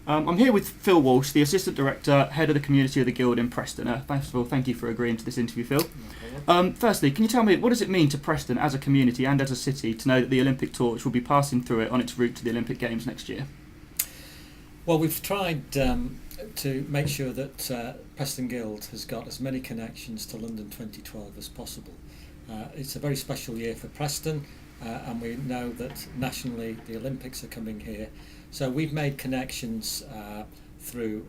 I'm here with Phil Walsh, the Assistant Director, Head of the Community of the Guild in Preston. First of all, thank you for agreeing to this interview, Phil. Firstly, can you tell me, what does it mean to Preston as a community and as a city to know that the Olympic torch will be passing through it on its route to the Olympic Games next year? Well, we've tried to make sure that Preston Guild has got as many connections to London 2012 as possible. It's a very special year for Preston, and we know that nationally the Olympics are coming here. So we've made connections through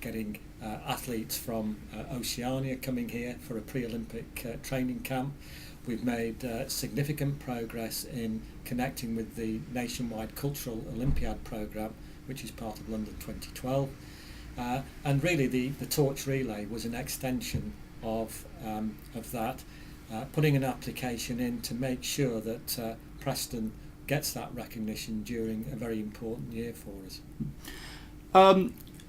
getting athletes from Oceania coming here for a pre-Olympic training camp. We've made significant progress in connecting with the nationwide Cultural Olympiad programme, which is part of London 2012. And really the torch relay was an extension of that, putting an application in to make sure that Preston gets that recognition during a very important year for us.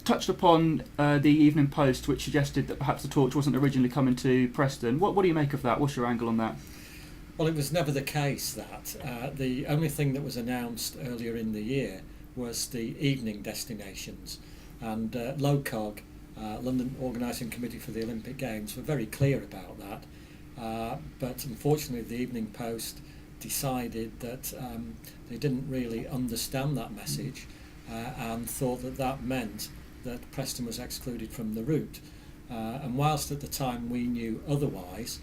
Touched upon the Evening Post, which suggested that perhaps the torch wasn't originally coming to Preston. What do you make of that? What's your angle on that? Well, it was never the case that. The only thing that was announced earlier in the year was the evening destinations, and LOCOG, London Organising Committee for the Olympic Games, were very clear about that, but unfortunately the Evening Post decided that they didn't really understand that message and thought that that meant that Preston was excluded from the route, and whilst at the time we knew otherwise,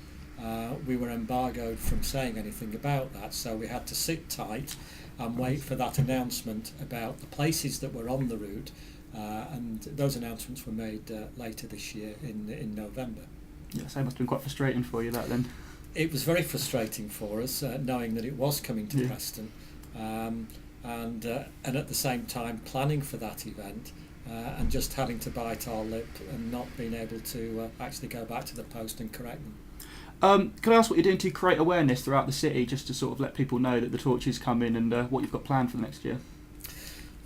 we were embargoed from saying anything about that, so we had to sit tight and wait for that announcement about the places that were on the route, and those announcements were made later this year in November. Yes, that must have been quite frustrating for you, that then. It was very frustrating for us, knowing that it was coming to Preston, and at the same time planning for that event, and just having to bite our lip and not being able to actually go back to the post and correct them. Can I ask what you're doing to create awareness throughout the city, just to sort of let people know that the torch is coming and what you've got planned for the next year?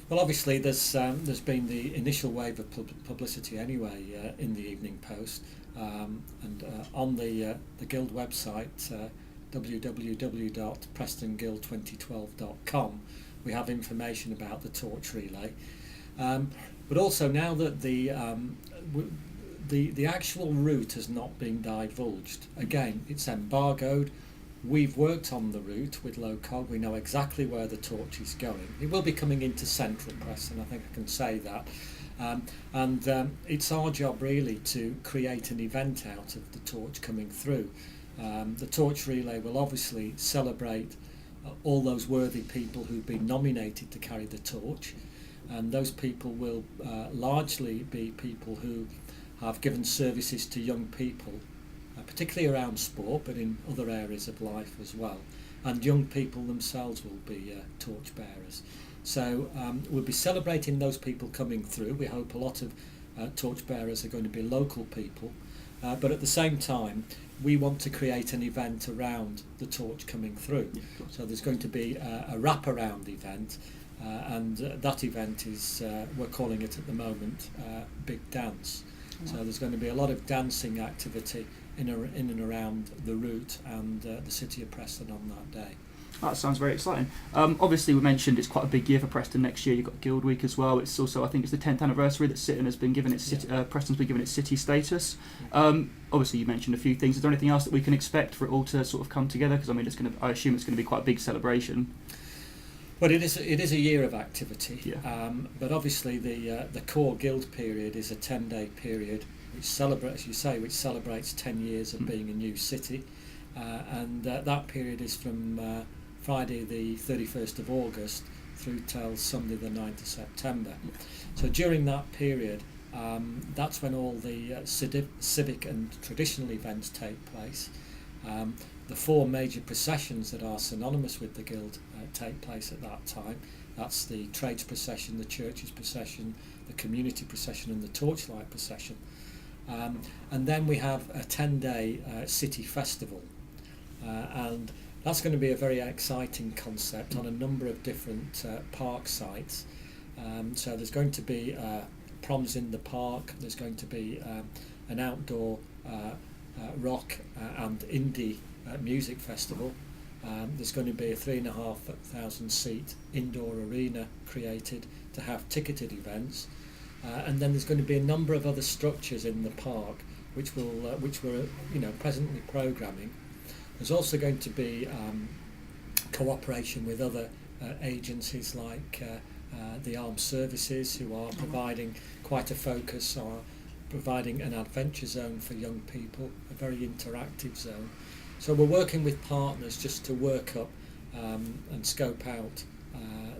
Well, obviously there's been the initial wave of publicity anyway in the Evening Post, and on the Guild website, www.prestonguild2012.com, we have information about the torch relay. But also now that the actual route has not been divulged, again, it's embargoed. We've worked on the route with LOCOG. We know exactly where the torch is going. It will be coming into central Preston, I think I can say that. And it's our job really to create an event out of the torch coming through. The torch relay will obviously celebrate all those worthy people who've been nominated to carry the torch, and those people will largely be people who have given services to young people, particularly around sport, but in other areas of life as well. And young people themselves will be torch bearers. So we'll be celebrating those people coming through. We hope a lot of torch bearers are going to be local people, but at the same time we want to create an event around the torch coming through. So there's going to be a wraparound event, and that event is, we're calling it at the moment, Big Dance. So there's going to be a lot of dancing activity in and around the route and the city of Preston on that day. That sounds very exciting. Obviously, we mentioned it's quite a big year for Preston next year. You've got Guild Week as well. It's also, I think, it's the 10th anniversary that Sitton has been given its city, Preston's been given its city status. Obviously, you mentioned a few things. Is there anything else that we can expect for it all to sort of come together? Because I mean, I assume it's going to be quite a big celebration. Well, it is a year of activity. Yeah. But obviously, the core Guild period is a 10-day period, which celebrates, which celebrates 10 years of being a new city, and that period is from Friday the 31st of August through till Sunday the 9th of September. So during that period, that's when all the civic and traditional events take place. The four major processions that are synonymous with the Guild take place at that time. That's the Trades Procession, the Churches Procession, the Community Procession and the Torchlight Procession. And then we have a 10-day city festival, and that's going to be a very exciting concept on a number of different park sites. So there's going to be proms in the park, there's going to be an outdoor rock and indie music festival. There's going to be a 3,500 seat indoor arena created to have ticketed events, and then there's going to be a number of other structures in the park which we're presently programming. There's also going to be cooperation with other agencies like the armed services, who are providing quite a focus on providing an adventure zone for young people, a very interactive zone. So we're working with partners just to work up and scope out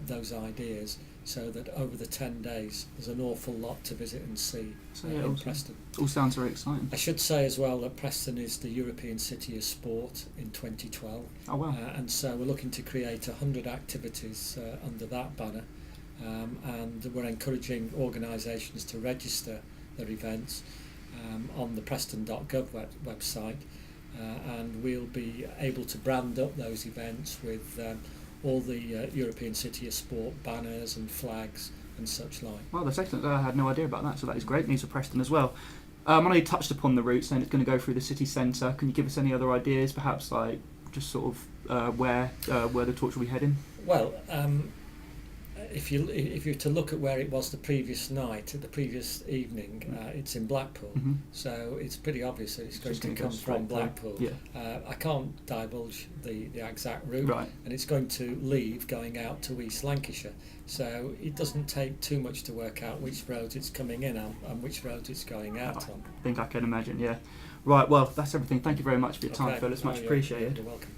those ideas, so that over the 10 days there's an awful lot to visit and see in Preston. All sounds very exciting. I should say as well that Preston is the European City of Sport in 2012. Oh wow. And so we're looking to create 100 activities under that banner, and we're encouraging organisations to register their events on the preston.gov website, and we'll be able to brand up those events with all the European City of Sport banners and flags and such like. Well, that's excellent. I had no idea about that, so that is great news for Preston as well. I know you touched upon the route, saying it's going to go through the city centre. Can you give us any other ideas, perhaps, like just sort of where the torch will be heading? Well, if you're to look at where it was the previous evening, it's in Blackpool, so it's pretty obvious that it's going to come from Blackpool. Yeah. I can't divulge the exact route, Right. and it's going to leave going out to East Lancashire, so it doesn't take too much to work out which road it's coming in on and which road it's going out on. I think I can imagine, yeah. Right, well, that's everything. Thank you very much for your time, Phil. It's much appreciated. You're welcome.